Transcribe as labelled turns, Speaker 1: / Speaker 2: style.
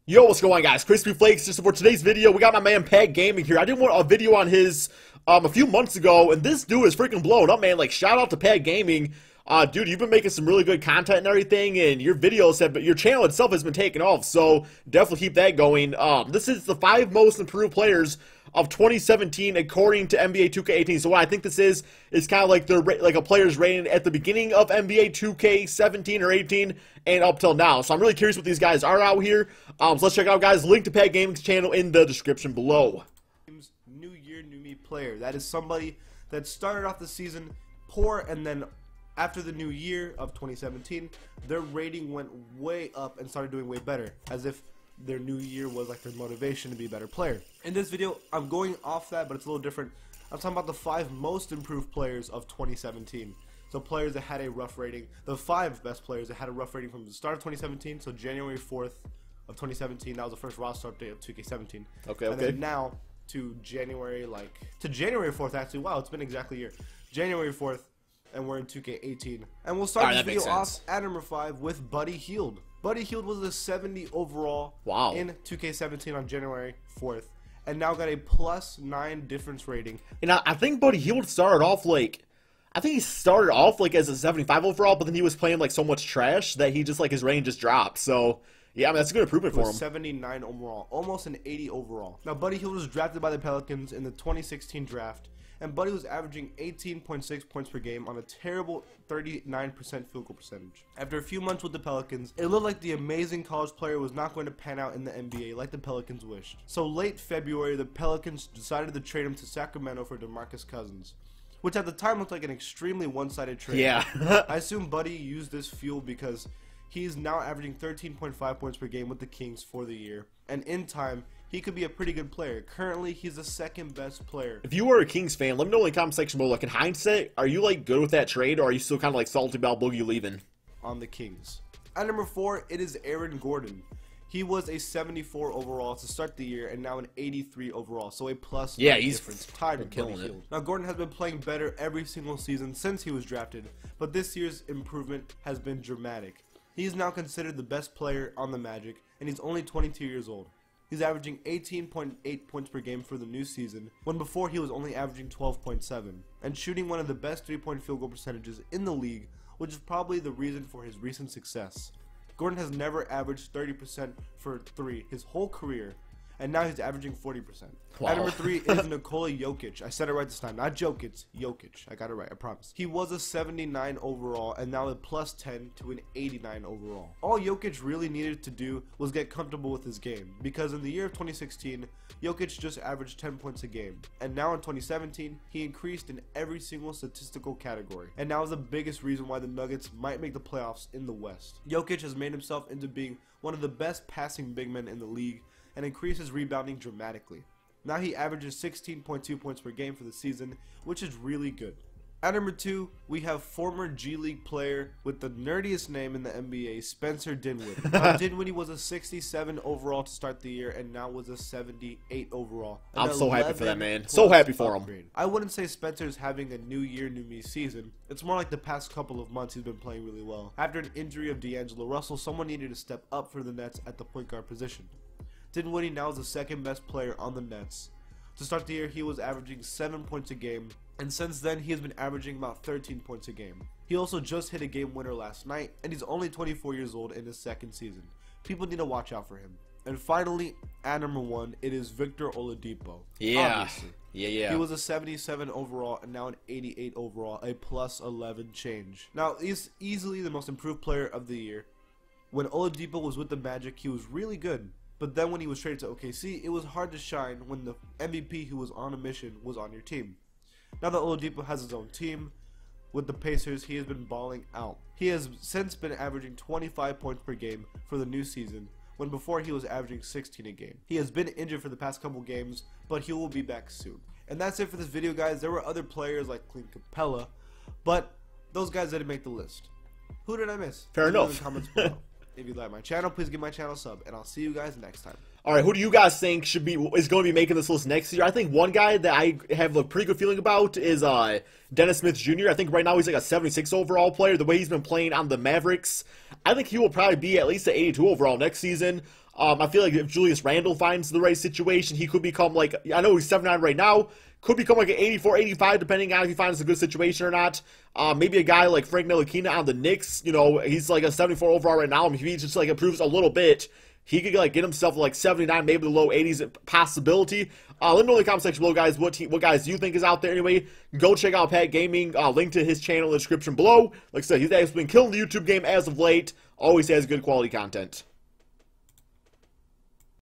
Speaker 1: Yo, what's going on, guys? Krispy Flakes. Just for today's video, we got my man Peg Gaming here. I did a video on his a few months ago, and this dude is freaking blown up, man. Like, shout out to Peg Gaming. Dude, you've been making some really good content and everything, and your videos have, your channel itself has been taking off, so definitely keep that going. This is the 5 most improved players of 2017 according to NBA 2K18. So what I think this is kind of like a player's rating at the beginning of NBA 2K17 or 18 and up till now. So I'm really curious what these guys are out here. So let's check it out, guys. Link to Peg Gaming's channel in the description below.
Speaker 2: New year, new me player. That is somebody that started off the season poor, and then after the new year of 2017, their rating went way up and started doing way better, as if their new year was like their motivation to be a better player. In this video, I'm going off that, but it's a little different. I'm talking about the 5 most improved players of 2017. So players that had a rough rating, the 5 best players that had a rough rating from the start of 2017, so January 4th of 2017, that was the first roster update of 2K17.
Speaker 1: Okay.
Speaker 2: And then now to January 4th, actually. Wow, it's been exactly a year. January 4th, and we're in 2K18. And we'll start this video off at number 5 with Buddy Hield. Buddy Hield was a 70 overall in 2K17 on January 4th, and now got a +9 difference rating.
Speaker 1: And I think Buddy Hield started off as a 75 overall, but then he was playing like so much trash that he just his rating just dropped. So yeah, I mean, that's a good improvement for him.
Speaker 2: 79 overall, almost an 80 overall. Now Buddy Hield was drafted by the Pelicans in the 2016 draft, and Buddy was averaging 18.6 points per game on a terrible 39% field goal percentage. After a few months with the Pelicans, it looked like the amazing college player was not going to pan out in the NBA like the Pelicans wished. So late February, the Pelicans decided to trade him to Sacramento for DeMarcus Cousins, which at the time looked like an extremely one-sided trade.
Speaker 1: Yeah.
Speaker 2: I assume Buddy used this fuel because he's now averaging 13.5 points per game with the Kings for the year, and in time, he could be a pretty good player. Currently, he's the 2nd best player.
Speaker 1: If you were a Kings fan, let me know in the comment section below. Like, in hindsight, are you good with that trade, or are you still kind of salty about Boogie leaving?
Speaker 2: On the Kings. At number 4, it is Aaron Gordon. He was a 74 overall to start the year, and now an 83 overall, so a plus difference, tied with Buddy Hield. Now Gordon has been playing better every single season since he was drafted, but this year's improvement has been dramatic. He is now considered the best player on the Magic, and he's only 22 years old. He's averaging 18.8 points per game for the new season, when before he was only averaging 12.7, and shooting one of the best 3-point field goal percentages in the league, which is probably the reason for his recent success. Gordon has never averaged 30% for 3 his whole career, and now he's averaging 40%.
Speaker 1: Wow.
Speaker 2: At number 3 is Nikola Jokic. I said it right this time. Not Jokic, Jokic. I got it right, I promise. He was a 79 overall, and now a +10 to an 89 overall. All Jokic really needed to do was get comfortable with his game, because in the year of 2016, Jokic just averaged 10 points a game. And now in 2017, he increased in every single statistical category. And now is the biggest reason why the Nuggets might make the playoffs in the West. Jokic has made himself into being one of the best passing big men in the league, and increased his rebounding dramatically. Now he averages 16.2 points per game for the season, which is really good. At number 2, we have former G League player with the nerdiest name in the NBA, Spencer Dinwiddie. Now, Dinwiddie was a 67 overall to start the year, and now was a 78 overall.
Speaker 1: I'm so happy for that, man. So happy for him.
Speaker 2: I wouldn't say Spencer's having a new year, new me season. It's more like the past couple of months he's been playing really well. After an injury of D'Angelo Russell, someone needed to step up for the Nets at the point guard position. Dinwiddie now is the 2nd best player on the Nets. To start the year, he was averaging 7 points a game, and since then, he has been averaging about 13 points a game. He also just hit a game winner last night, and he's only 24 years old in his 2nd season. People need to watch out for him. And finally, at number 1, it is Victor Oladipo.
Speaker 1: Yeah.
Speaker 2: Obviously.
Speaker 1: Yeah.
Speaker 2: He was a 77 overall and now an 88 overall, a +11 change. Now, he's easily the most improved player of the year. When Oladipo was with the Magic, he was really good. But then when he was traded to OKC, it was hard to shine when the MVP who was on a mission was on your team. Now that Oladipo has his own team, with the Pacers, he has been balling out. He has since been averaging 25 points per game for the new season, when before he was averaging 16 a game. He has been injured for the past couple games, but he will be back soon. And that's it for this video, guys. There were other players like Clint Capella, but those guys didn't make the list. Who did I miss?
Speaker 1: Fair enough.
Speaker 2: In the comments below. If you like my channel, please give my channel a sub, and I'll see you guys next time.
Speaker 1: All right, who do you guys think is going to be making this list next year? I think one guy that I have a pretty good feeling about is Dennis Smith Jr. I think right now he's like a 76 overall player. The way he's been playing on the Mavericks, I think he will probably be at least an 82 overall next season. I feel like if Julius Randle finds the right situation, he could become like, I know he's 79 right now, could become like an 84, 85, depending on if he finds a good situation or not. Maybe a guy like Frank Ntilikina on the Knicks, you know, he's like a 74 overall right now. If he just like improves a little bit, he could like get himself like 79, maybe the low 80s possibility. Let me know in the comment section below, guys, what guys you think is out there. Anyway, go check out Pat Gaming. Link to his channel in the description below. Like I said, he's been killing the YouTube game as of late. Always has good quality content.